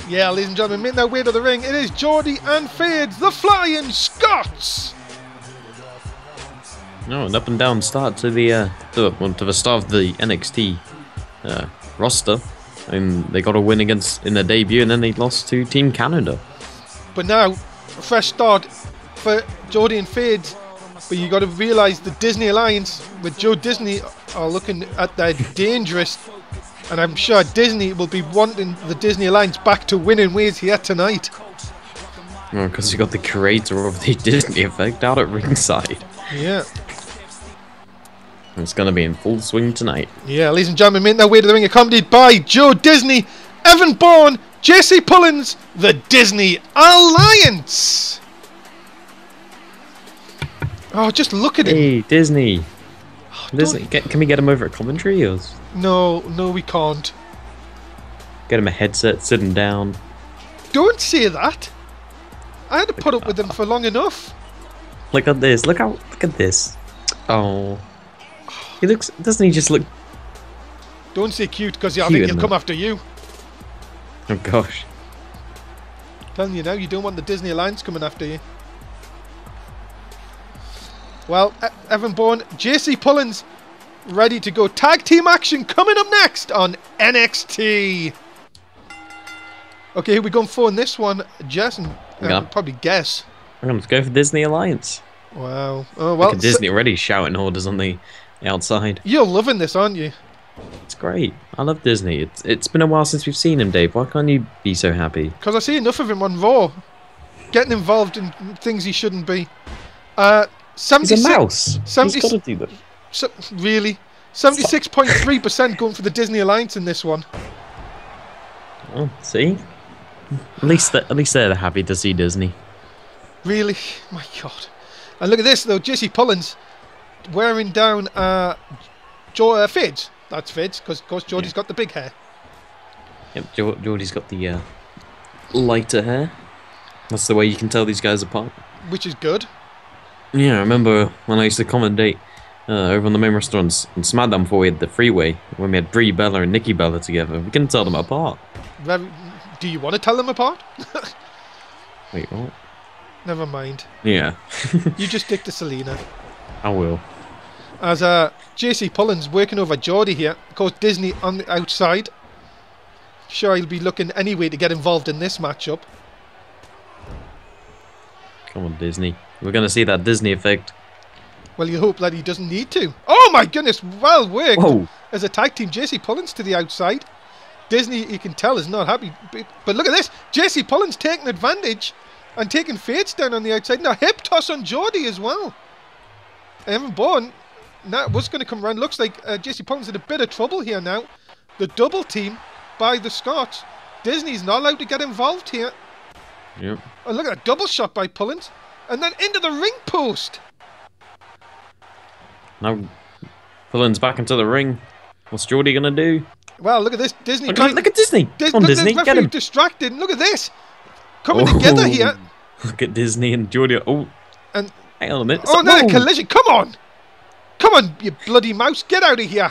Yeah, ladies and gentlemen, making their way to the ring, it is Geordie and Fades, the Flying Scots! No, an up and down start to the start of the NXT roster. And they got a win in their debut, and then they lost to Team Canada. But now, a fresh start for Geordie and Fades. But you got to realise the Disney Alliance with Joe Disney are looking at their dangerous. And I'm sure Disney will be wanting the Disney Alliance back to winning ways here tonight. Well, because you got the creator of the Disney effect out at ringside. Yeah. It's going to be in full swing tonight. Yeah, ladies and gentlemen, making their way to the ring, accompanied by Joe Disney, Evan Bourne, JC Pullins, the Disney Alliance. Oh, just look at him. Hey, Disney. Oh, Disney. Can we get him over at commentary? Or... No, we can't. Get him a headset, sit him down. Don't say that. I had to put up with him for long enough. Look at this. Look at this. Oh. Doesn't he just look... Don't say cute, because I think he'll come after you. Oh gosh. I'm telling you now, you don't want the Disney Alliance coming after you. Well, Evan Bourne, JC Pullins, ready to go. Tag team action coming up next on NXT. Okay, who are we going for in this one? Jess and probably guess. I'm going to go for Disney Alliance. Wow. Oh well. Look at Disney already shouting orders on the outside. You're loving this, aren't you? It's great. I love Disney. It's been a while since we've seen him, Dave. Why can't you be so happy? Because I see enough of him on Raw, getting involved in things he shouldn't be. 76, he's a mouse. 70, he's got to do that. Really? 76.3% going for the Disney Alliance in this one. Oh, see? At least they're happy to see Disney. Really? My God. And look at this though, JC Pullins wearing down Fidge. That's Fidge, because of course Geordie's got the big hair. Yep, Geordie's got the lighter hair. That's the way you can tell these guys apart. Which is good. Yeah, I remember when I used to commentate over on the main restaurants in SmackDown before we had the freeway, when we had Brie Bella and Nikki Bella together. We couldn't tell them apart. Do you want to tell them apart? Wait, what? Never mind. Yeah. You just stick to Selena. I will. As JC Pullins working over Geordie here. Of course, Disney on the outside. Sure, he'll be looking anyway to get involved in this matchup. Come on, Disney. We're going to see that Disney effect. Well, you hope that he doesn't need to. Oh my goodness, well worked. Whoa. As a tag team. JC Pullins to the outside. Disney, you can tell, is not happy. But look at this. JC Pullins taking advantage and taking Fates down on the outside. Now, hip toss on Geordie as well. Evan Bourne now was going to come around. Looks like JC Pullins in a bit of trouble here now. The double team by the Scots. Disney's not allowed to get involved here. Yep. Oh, look at that double shot by Pullins. And then into the ring post. Now, Pullins back into the ring. What's Geordie going to do? Well, look at this. Disney. Look at Disney. Come on, Disney. Get him. Distracted. Look at this. Coming together here. Look at Disney and Geordie. Oh. And hang on a minute. Oh, no, a collision. Come on. Come on, you bloody mouse. Get out of here.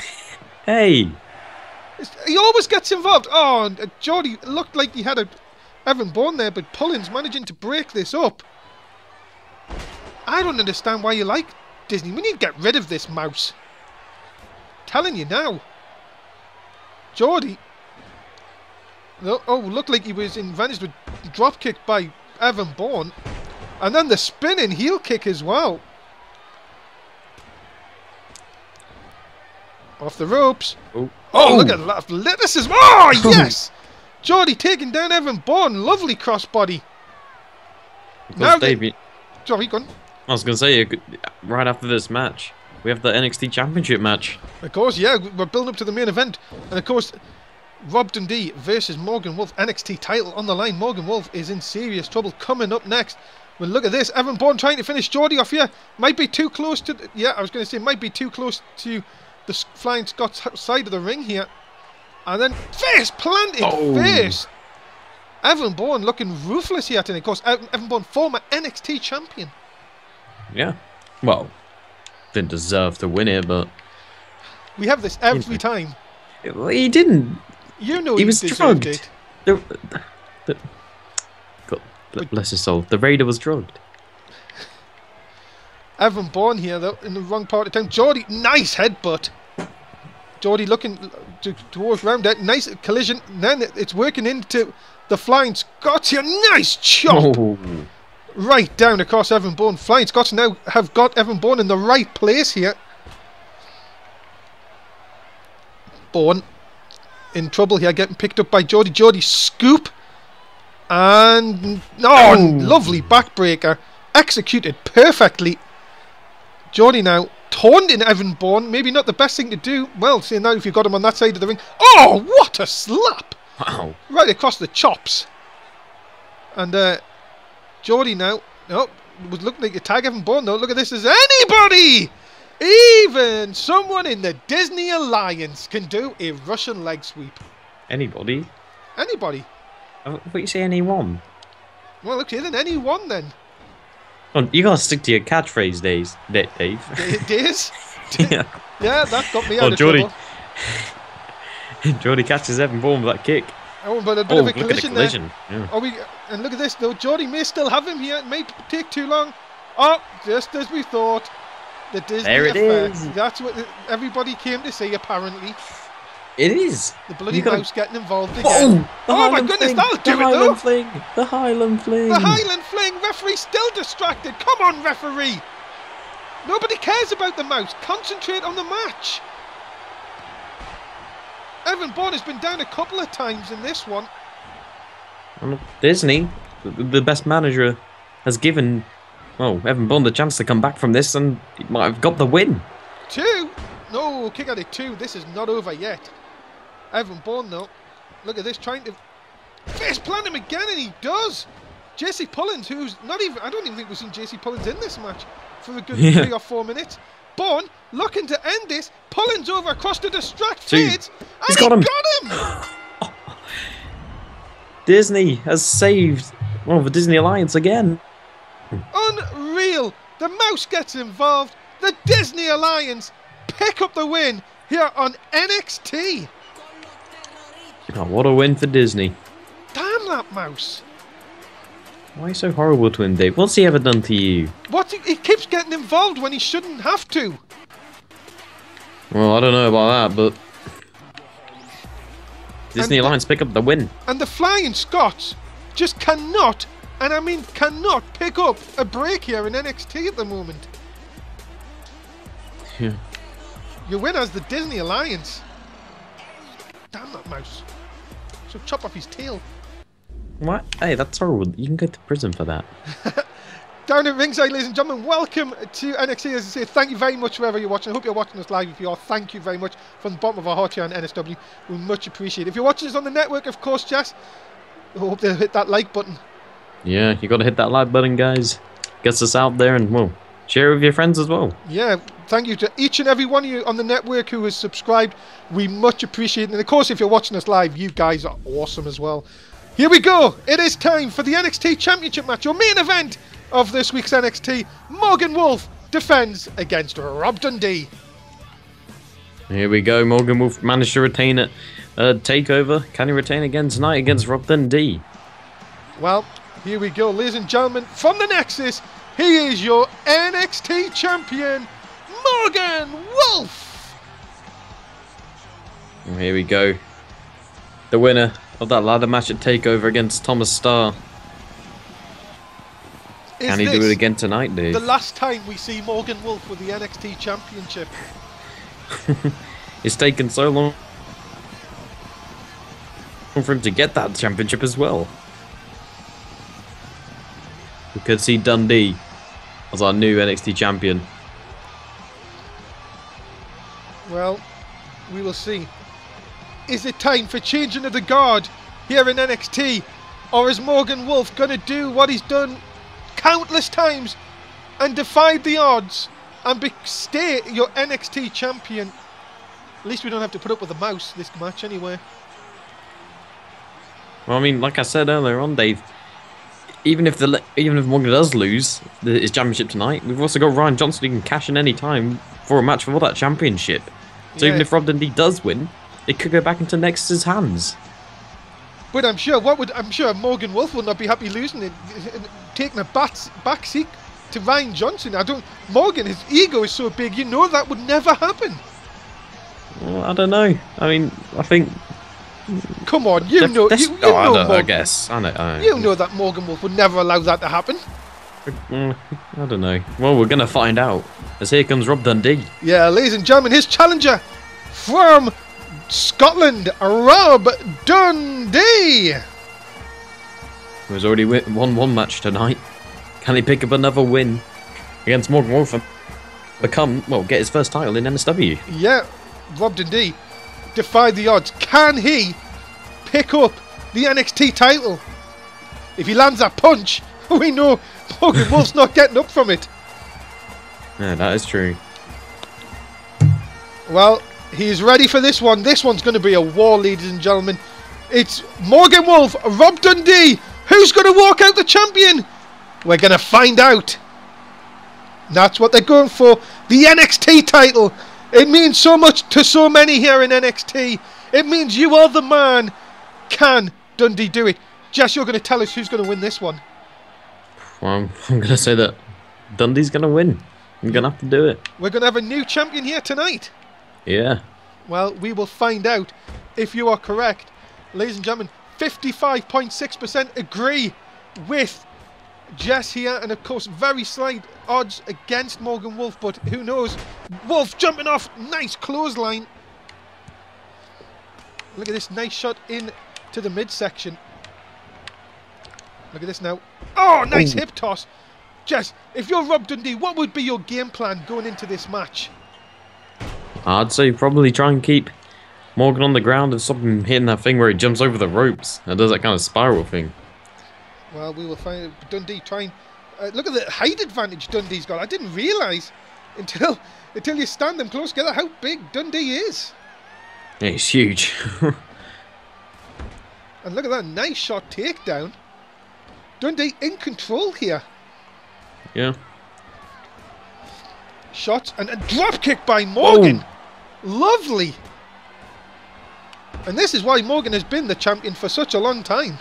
Hey. He always gets involved. Oh, and Geordie looked like he had a Evan Bourne there, but Pullins managing to break this up. I don't understand why you like Disney. We need to get rid of this mouse. Telling you now. Geordie. Oh, looked like he was advantaged with drop kick by Evan Bourne. And then the spinning heel kick as well. Off the ropes. Oh, look at that athleticism. Oh, yes! Geordie taking down Evan Bourne. Lovely crossbody. Now Davey, sorry, go on. I was going to say, right after this match, we have the NXT Championship match. Of course, yeah, we're building up to the main event. And of course, Rob Dundee versus Morgan Wolf. NXT title on the line. Morgan Wolf is in serious trouble. Coming up next. Well, look at this. Evan Bourne trying to finish Geordie off here. Might be too close to... yeah, I was going to say, might be too close to the Flying Scots side of the ring here. And then face planted. Face. Evan Bourne looking ruthless here tonight. Of course, Evan Bourne, former NXT champion. Yeah. Well, didn't deserve to win it, but... we have this every time. He didn't. You know he was drugged. It. God, bless his soul. The Raider was drugged. Evan Bourne here, though, in the wrong part of town. Geordie, nice headbutt. Geordie looking to work around that. Nice collision. Then it's working into the Flying Scots here. Nice chop. Oh. Right down across Evan Bourne. Flying Scots now have got Evan Bourne in the right place here. Bourne in trouble here, getting picked up by Geordie. Geordie scoop. And... lovely backbreaker. Executed perfectly. Geordie now taunting Evan Bourne. Maybe not the best thing to do. Well, see now if you've got him on that side of the ring. Oh, what a slap! Wow. Right across the chops. And Geordie now. Oh, was looking like a tag Evan Bourne though. Look at this. Is anybody, even someone in the Disney Alliance, can do a Russian leg sweep? Anybody? Anybody. What you say, anyone? Well, okay then, anyone then. Oh, you gotta stick to your catchphrase, Dave. Days? Yeah. Yeah, that got me out of trouble. Geordie catches Evan Bourne with that kick. Oh, but a bit of a collision there. Yeah. And look at this though. Geordie may still have him here. It may take too long. Oh, just as we thought. The Disney there it effect. is. That's what everybody came to see, apparently. It is. The bloody mouse getting involved again. Oh my goodness, that'll do it though. The Highland Fling. The Highland Fling. Referee still distracted. Come on, referee. Nobody cares about the mouse. Concentrate on the match. Evan Bourne has been down a couple of times in this one. Disney, the best manager, has given Evan Bourne the chance to come back from this, and he might have got the win. 2? No, kick out at 2. This is not over yet. Evan Bourne though, look at this, trying to face plant him again, and he does. JC Pullins, who's not even, I don't even think we've seen JC Pullins in this match for a good 3 or 4 minutes. Bourne looking to end this. Pullins over across to distract Fades, and he got him. Disney has saved the Disney Alliance again. Unreal. The mouse gets involved. The Disney Alliance pick up the win here on NXT. Oh, what a win for Disney. Damn that mouse. Why are you so horrible to him, Dave? What's he ever done to you? He keeps getting involved when he shouldn't have to. Well, I don't know about that, but Disney Alliance pick up the win. And the Flying Scots just cannot, and I mean cannot, pick up a break here in NXT at the moment. Yeah. Your winner's the Disney Alliance. Damn that mouse. So chop off his tail. What? Hey, that's horrible. You can go to prison for that. Down at ringside, ladies and gentlemen, welcome to NXT. As I say, thank you very much wherever you're watching. I hope you're watching us live. If you are, thank you very much from the bottom of our heart here on NSW. We much appreciate it. If you're watching us on the network, of course, Jess, I hope they'll hit that like button. Yeah, you got to hit that like button, guys. Gets us out there, and well, share it with your friends as well. Yeah, thank you to each and every one of you on the network who has subscribed. We much appreciate it. And of course, if you're watching us live, you guys are awesome as well. Here we go. It is time for the NXT Championship match, your main event of this week's NXT. Morgan Wolf defends against Rob Dundee. Here we go. Morgan Wolf managed to retain it. Takeover. Can he retain again tonight against Rob Dundee? Well, here we go, ladies and gentlemen. From the Nexus, he is your NXT champion, Morgan Wolf. Here we go. The winner of that ladder match at Takeover against Thomas Starr. Can he do it again tonight, dude? The last time we see Morgan Wolf with the NXT Championship. It's taken so long for him to get that championship as well. We could see Dundee as our new NXT champion. Well, we will see. Is it time for changing of the guard here in NXT? Or is Morgan Wolf going to do what he's done countless times and defied the odds and stay your NXT champion? At least we don't have to put up with a mouse this match anyway. Well, I mean, like I said earlier on, Dave, even if Morgan does lose his championship tonight, we've also got Ryan Johnson who can cash in any time for a match for that championship. So even if Rob Dundee does win, it could go back into Nexus's hands. But I'm sure Morgan Wolf will not be happy losing it, taking a back seat to Ryan Johnson. Morgan, his ego is so big, you know that would never happen. Well, I don't know. I mean, I think. Come on, you know. I guess. I know. You know that Morgan Wolf would never allow that to happen. I don't know. Well, we're gonna find out. As here comes Rob Dundee. Yeah, ladies and gentlemen, his challenger from Scotland, Rob Dundee. Who's already won one match tonight. Can he pick up another win against Morgan Wolf and get his first title in NSW? Yeah, Rob Dundee defied the odds. Can he pick up the NXT title? If he lands that punch, we know Morgan Wolf's not getting up from it. Yeah, that is true. Well, he's ready for this one. This one's going to be a war, ladies and gentlemen. It's Morgan Wolf, Rob Dundee. Who's going to walk out the champion? We're going to find out. That's what they're going for. The NXT title. It means so much to so many here in NXT. It means you are the man. Can Dundee do it? Jess, you're going to tell us who's going to win this one. Well, I'm going to say that Dundee's going to win. I'm going to have to do it. We're going to have a new champion here tonight. Yeah. Well, we will find out if you are correct. Ladies and gentlemen, 55.6% agree with Jess here, and of course very slight odds against Morgan Wolf, but who knows. Wolf jumping off, nice clothesline. Look at this nice shot in to the midsection. Look at this now. Oh, nice hip toss. Jess, if you're Rob Dundee, what would be your game plan going into this match? I'd say probably try and keep Morgan on the ground and stop him hitting that thing where he jumps over the ropes and does that kind of spiral thing. Well, we will find Dundee trying. Look at the height advantage Dundee's got. I didn't realise until you stand them close together how big Dundee is. Yeah, he's huge. And look at that nice shot takedown. Dundee in control here. Yeah. Shots and a drop kick by Morgan. Lovely. And this is why Morgan has been the champion for such a long time.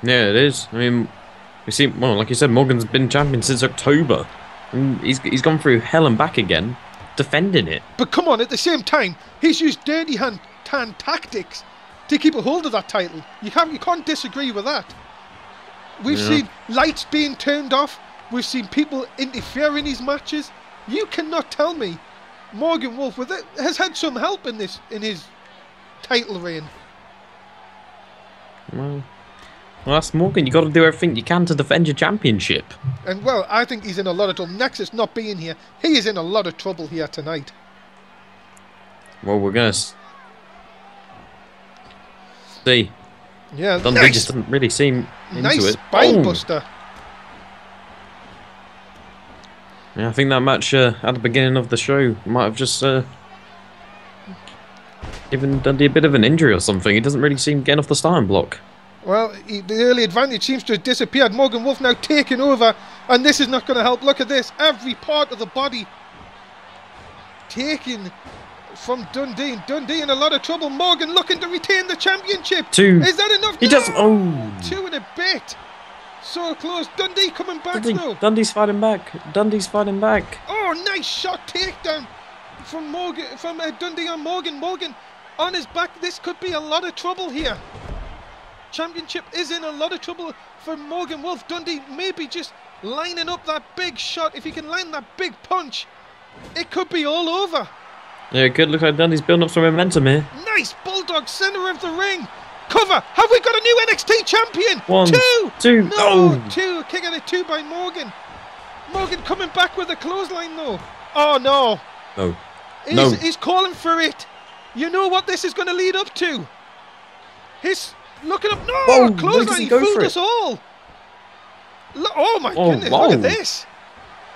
Yeah, it is. I mean, we see, well, like you said, Morgan's been champion since October. And he's gone through hell and back again defending it. But come on, at the same time, he's used dirty hand tactics to keep a hold of that title. You can't disagree with that. We've seen lights being turned off. We've seen people interfere in his matches. You cannot tell me Morgan Wolf has had some help in his title reign. Well, that's Morgan. You got to do everything you can to defend your championship. And well, I think he's in a lot of trouble. Nexus not being here, he is in a lot of trouble here tonight. Well, we're gonna see. Yeah, Dundee just doesn't really seem into nice it. spine buster. Yeah, I think that match at the beginning of the show might have just given Dundee a bit of an injury or something. He doesn't really seem getting off the starting block. Well, the early advantage seems to have disappeared. Morgan Wolf now taking over, and this is not going to help. Look at this. Every part of the body taken from Dundee. Dundee in a lot of trouble. Morgan looking to retain the championship. Is that enough? He doesn't. Oh. 2 and a bit. So close. Dundee coming back though. Dundee's fighting back. Dundee's fighting back. Oh, nice shot takedown from Dundee on Morgan. Morgan on his back. This could be a lot of trouble here. Championship is in a lot of trouble for Morgan Wolf. Dundee maybe just lining up that big shot. If he can land that big punch, it could be all over. Yeah, it could look like Dundee's building up some momentum here. Nice bulldog center of the ring. Cover. Have we got a new NXT champion? 1, 2. No, oh. 2. Kick out of 2 by Morgan. Morgan coming back with a clothesline though. Oh no. No. He's calling for it. You know what this is going to lead up to. He's looking up. No, Whoa, clothesline. He fooled us all. Oh my goodness. Whoa. Look at this.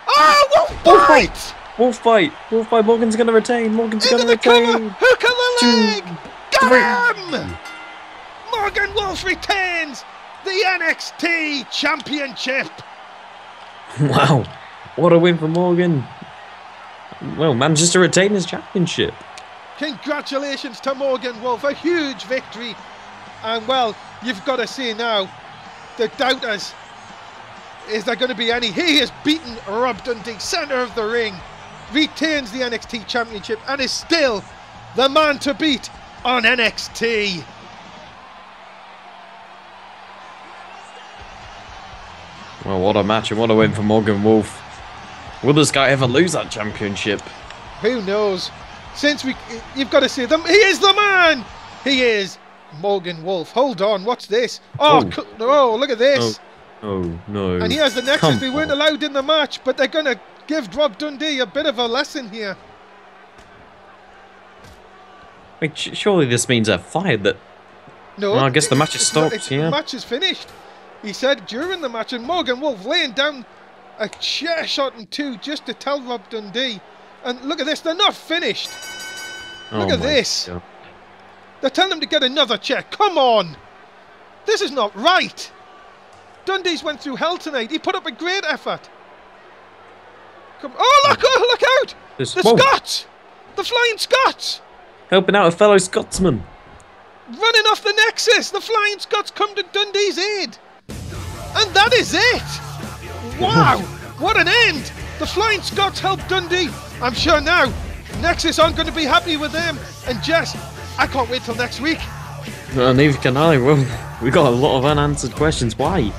Oh, Wolf fight. Wolf fight. Wolf fight. Morgan's going to retain. Morgan's going to retain. Cover. Hook on the leg. 2, 3. Got him. Morgan Wolf retains the NXT Championship. Wow, what a win for Morgan. Well, manages to retain his championship. Congratulations to Morgan Wolf, a huge victory. And well, you've got to see now, the doubters, is there going to be any? He has beaten Rob Dundee, centre of the ring, retains the NXT Championship and is still the man to beat on NXT. Well, what a match and what a win for Morgan Wolf. Will this guy ever lose that championship? Who knows? You've got to see them. He is the man. He is Morgan Wolf. Hold on, what's this? Oh, look at this. Oh, no. And he has the Nexus. They weren't allowed in the match, but they're going to give Rob Dundee a bit of a lesson here. Wait, surely this means they're fired. No, I guess the match is stopped. The match is finished. He said during the match, and Morgan Wolf laying down a chair shot and 2 just to tell Rob Dundee. And look at this, they're not finished. Look at this. God. They're telling him to get another chair. Come on. This is not right. Dundee's went through hell tonight. He put up a great effort. Look out. The Scots. The Flying Scots. Helping out a fellow Scotsman. Running off the Nexus. The Flying Scots come to Dundee's aid. And that is it! Wow! What an end! The Flying Scots helped Dundee. I'm sure now Nexus aren't going to be happy with them. And Jess, I can't wait till next week. Neither can I. Well, we got a lot of unanswered questions. Why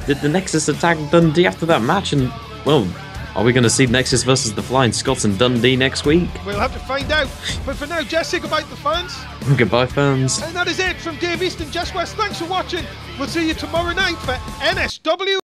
did the Nexus attack Dundee after that match? And, well, are we going to see Nexus versus the Flying Scots and Dundee next week? We'll have to find out. But for now, Jess, say goodbye to the fans. Goodbye, fans. And that is it from Dave, Easton and Jess West. Thanks for watching. We'll see you tomorrow night for NSW.